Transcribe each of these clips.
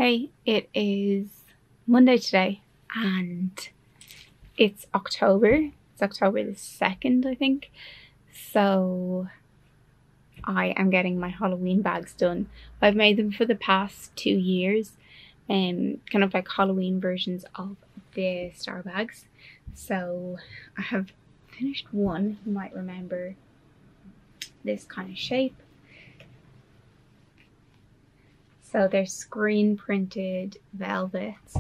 Hey, it is Monday today and it's October. It's October the 2nd, I think. So I am getting my Halloween bags done. I've made them for the past 2 years, kind of like Halloween versions of the STaRbAGs. So I have finished one. You might remember this kind of shape. So they're screen printed velvets,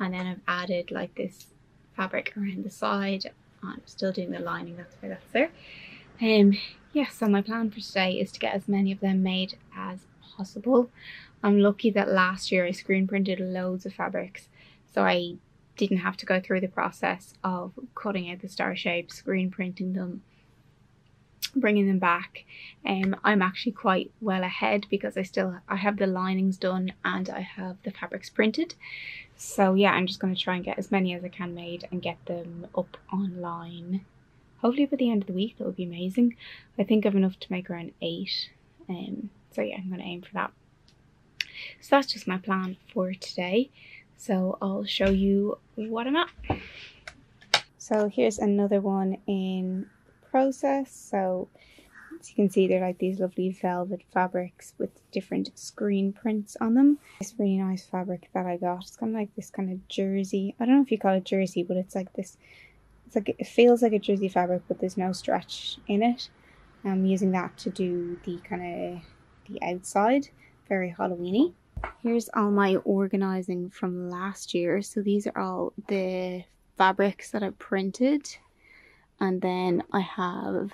and then I've added like this fabric around the side. I'm still doing the lining, that's why that's there. Yeah, so my plan for today is to get as many of them made as possible. I'm lucky that last year I screen printed loads of fabrics, so I didn't have to go through the process of cutting out the star shapes, screen printing them, bringing them back. I'm actually quite well ahead because I have the linings done and I have the fabrics printed. So yeah, I'm just going to try and get as many as I can made and get them up online. Hopefully by the end of the week. That would be amazing. I think I've enough to make around 8. So yeah, I'm going to aim for that. So that's just my plan for today. So I'll show you what I'm at. So here's another one in process. So as you can see, they're like these lovely velvet fabrics with different screen prints on them. This really nice fabric that I got, it's kind of like this kind of jersey. I don't know if you call it jersey, but it's like this, it's like, it feels like a jersey fabric, but there's no stretch in it. I'm using that to do the kind of the outside, very Halloween-y. Here's all my organizing from last year. So these are all the fabrics that I printed. And then I have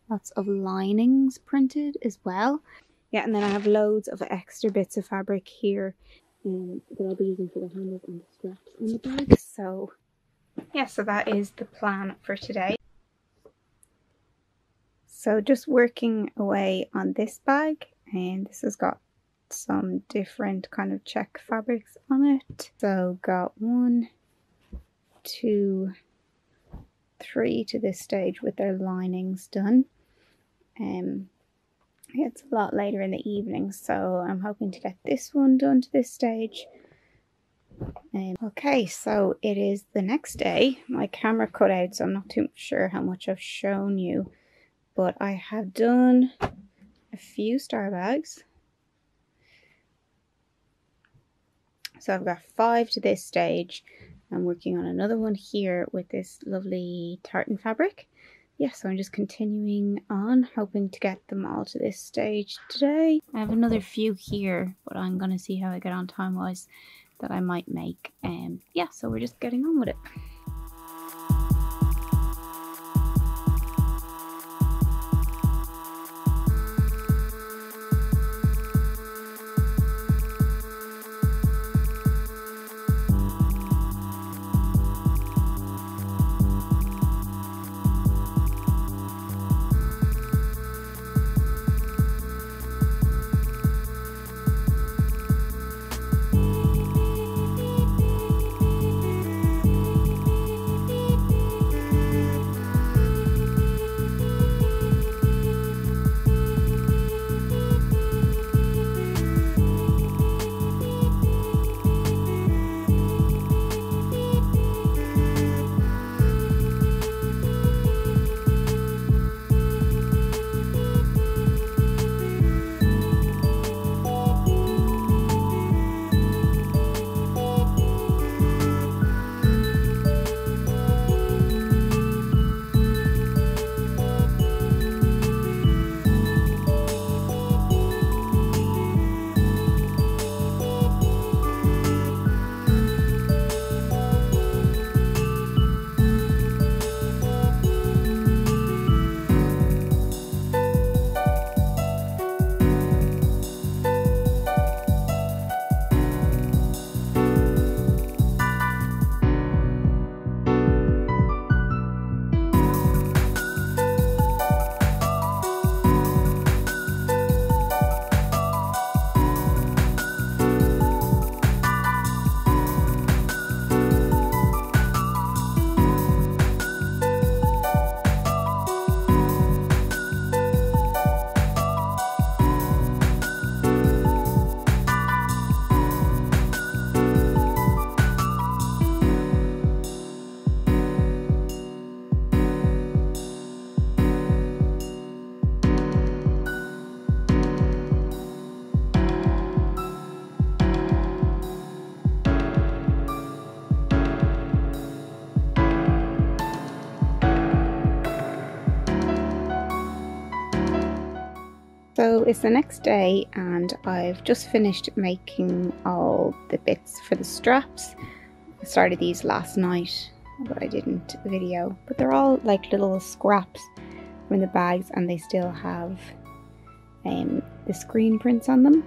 lots of linings printed as well. Yeah, and then I have loads of extra bits of fabric here that I'll be using for the handles and the straps on the bag. So yeah, so that is the plan for today. So just working away on this bag, and this has got some different kind of check fabrics on it. So got 1, 2, 3 to this stage with their linings done. It's a lot later in the evening, so I'm hoping to get this one done to this stage. Okay, so it is the next day. My camera cut out, so I'm not too sure how much I've shown you, but I have done a few STaRbAGs. So I've got 5 to this stage. I'm working on another one here with this lovely tartan fabric. Yeah, so I'm just continuing on, hoping to get them all to this stage today. I have another few here, but I'm going to see how I get on time-wise that I might make. Yeah, so we're just getting on with it. So it's the next day and I've just finished making all the bits for the straps. I started these last night, but I didn't video. But they're all like little scraps from the bags and they still have the screen prints on them.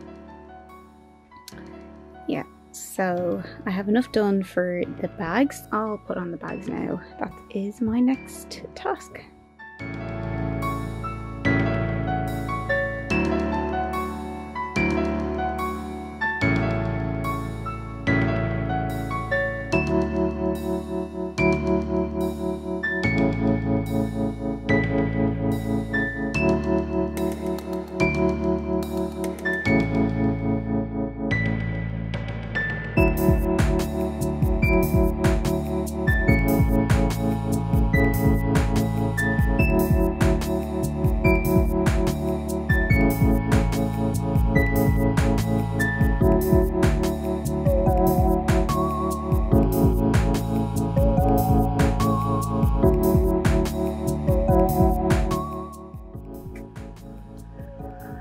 Yeah, so I have enough done for the bags. I'll put on the bags now. That is my next task.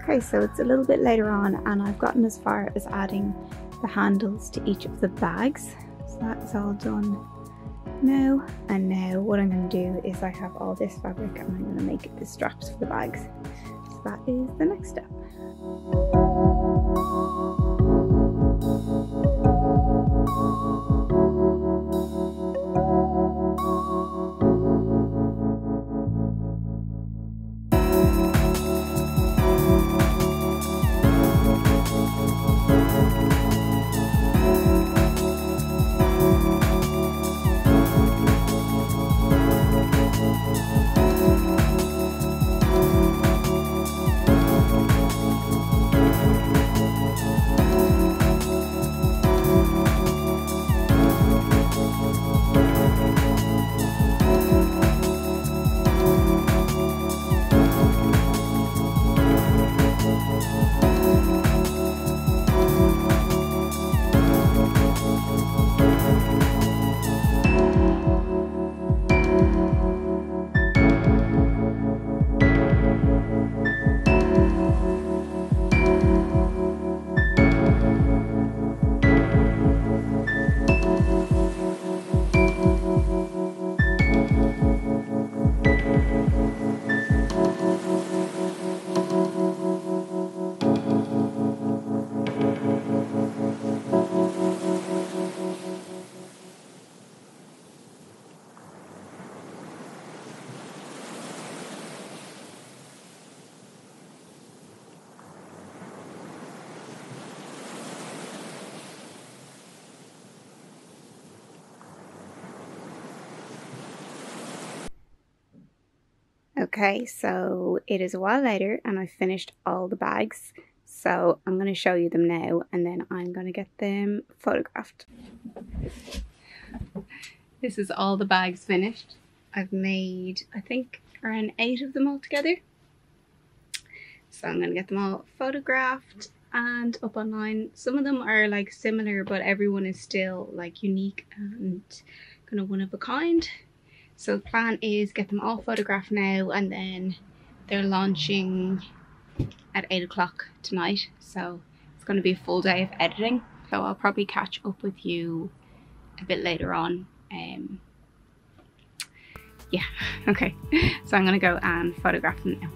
Okay, so it's a little bit later on and I've gotten as far as adding the handles to each of the bags. So that is all done now. And now what I'm going to do is I have all this fabric and I'm going to make the straps for the bags. So that is the next step. Okay, so it is a while later and I've finished all the bags. So I'm going to show you them now and then I'm going to get them photographed. This is all the bags finished. I've made, I think, around 8 of them all together. So I'm going to get them all photographed and up online. Some of them are like similar, but everyone is still like unique and kind of one of a kind. So the plan is get them all photographed now and then they're launching at 8 o'clock tonight. So it's going to be a full day of editing. So I'll probably catch up with you a bit later on. Yeah, okay. So I'm going to go and photograph them now.